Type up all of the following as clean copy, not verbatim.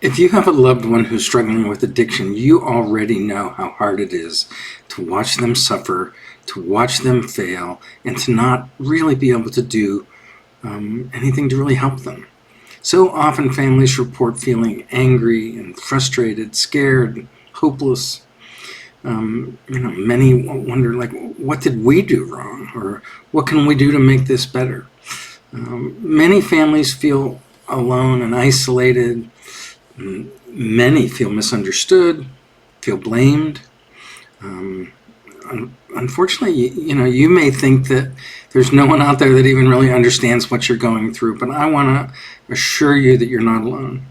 If you have a loved one who's struggling with addiction, you already know how hard it is to watch them suffer, to watch them fail, and to not really be able to do anything to really help them. So often families report feeling angry and frustrated, scared, hopeless. Many wonder, like, what did we do wrong? Or what can we do to make this better? Many families feel alone and isolated. Many feel misunderstood, feel blamed. Unfortunately, you may think that there's no one out there that even really understands what you're going through, but I want to assure you that you're not alone.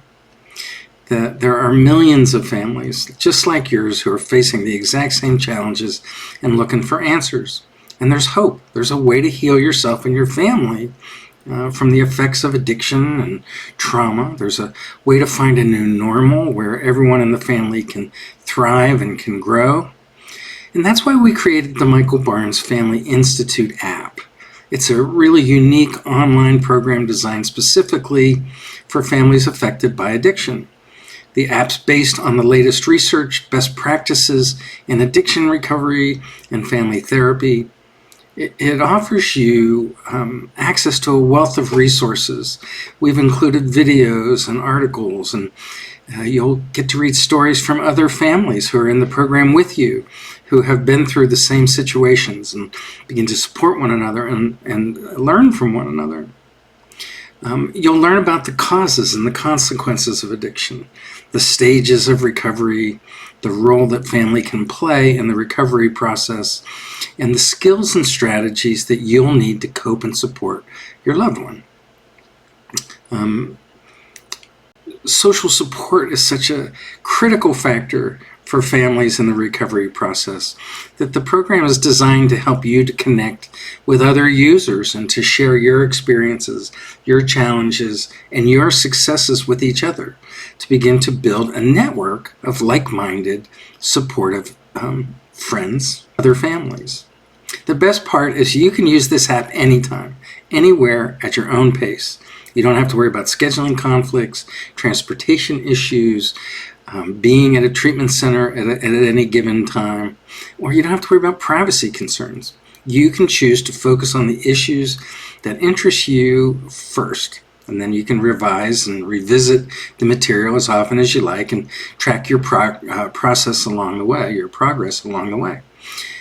That there are millions of families just like yours who are facing the exact same challenges and looking for answers. And there's hope. There's a way to heal yourself and your family from the effects of addiction and trauma. There's a way to find a new normal where everyone in the family can thrive and can grow. And that's why we created the Michael Barnes Family Institute app. It's a really unique online program designed specifically for families affected by addiction. The app's based on the latest research, best practices in addiction recovery and family therapy. It offers you access to a wealth of resources. We've included videos and articles, and you'll get to read stories from other families who are in the program with you, who have been through the same situations, and begin to support one another and learn from one another. You'll learn about the causes and the consequences of addiction, the stages of recovery, the role that family can play in the recovery process, and the skills and strategies that you'll need to cope and support your loved one. Social support is such a critical factor for families in the recovery process that the program is designed to help you to connect with other users and to share your experiences, your challenges, and your successes with each other, to begin to build a network of like-minded, supportive friends, other families. The best part is you can use this app anytime, anywhere, at your own pace. You don't have to worry about scheduling conflicts, transportation issues, being at a treatment center at any given time, or you don't have to worry about privacy concerns. You can choose to focus on the issues that interest you first, and then you can revise and revisit the material as often as you like and track your process along the way, your progress along the way.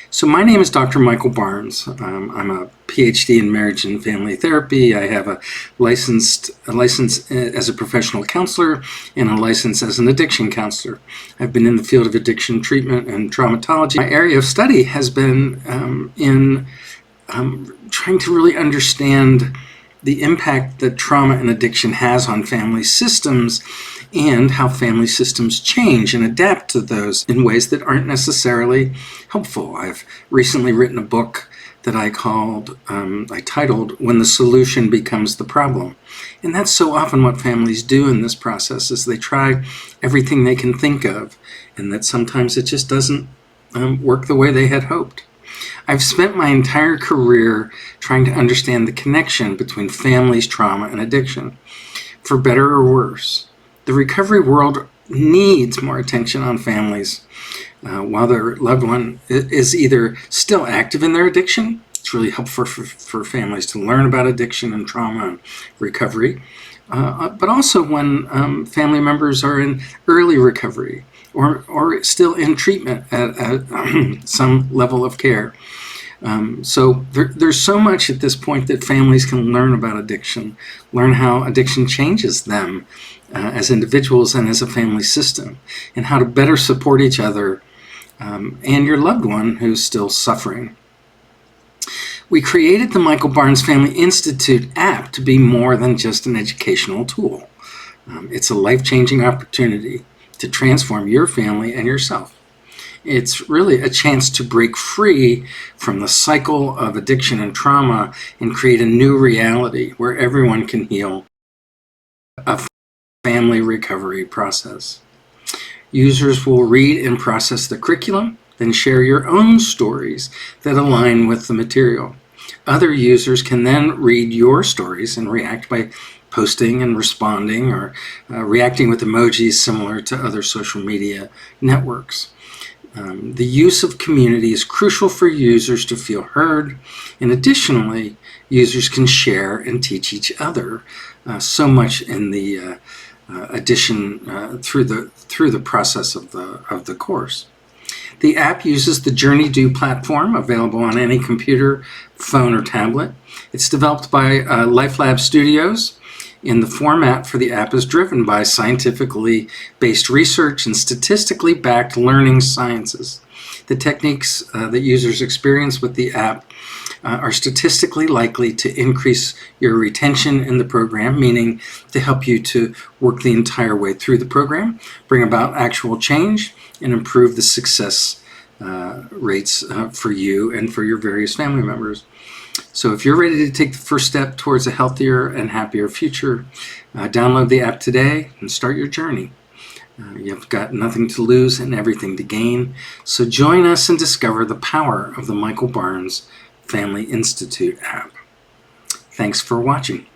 So my name is Dr. Michael Barnes. I'm a PhD in marriage and family therapy. I have a license as a professional counselor and a license as an addiction counselor. I've been in the field of addiction treatment and traumatology. My area of study has been in trying to really understand the impact that trauma and addiction has on family systems and how family systems change and adapt to those in ways that aren't necessarily helpful. I've recently written a book that I titled When the Solution Becomes the Problem. And that's so often what families do in this process, is they try everything they can think of, and that sometimes it just doesn't work the way they had hoped. I've spent my entire career trying to understand the connection between families, trauma, and addiction. For better or worse, the recovery world needs more attention on families. While their loved one is either still active in their addiction, it's really helpful for families to learn about addiction and trauma and recovery, but also when family members are in early recovery or still in treatment at some level of care. So there's so much at this point that families can learn about addiction, learn how addiction changes them as individuals and as a family system, and how to better support each other and your loved one who's still suffering. We created the Michael Barnes Family Institute app to be more than just an educational tool. It's a life-changing opportunity to transform your family and yourself. It's really a chance to break free from the cycle of addiction and trauma and create a new reality where everyone can heal. A family recovery process. Users will read and process the curriculum, then share your own stories that align with the material. Other users can then read your stories and react by posting and responding, or reacting with emojis similar to other social media networks. The use of community is crucial for users to feel heard, and additionally, users can share and teach each other so much in the addition through the process of the course. The app uses the Journey Do platform, available on any computer, phone, or tablet. It's developed by LifeLab Studios, and the format for the app is driven by scientifically based research and statistically backed learning sciences. The techniques that users experience with the app are statistically likely to increase your retention in the program, meaning to help you to work the entire way through the program, bring about actual change, and improve the success rates for you and for your various family members. So if you're ready to take the first step towards a healthier and happier future, download the app today and start your journey. You've got nothing to lose and everything to gain. So join us and discover the power of the Michael Barnes Family Institute app. Thanks for watching.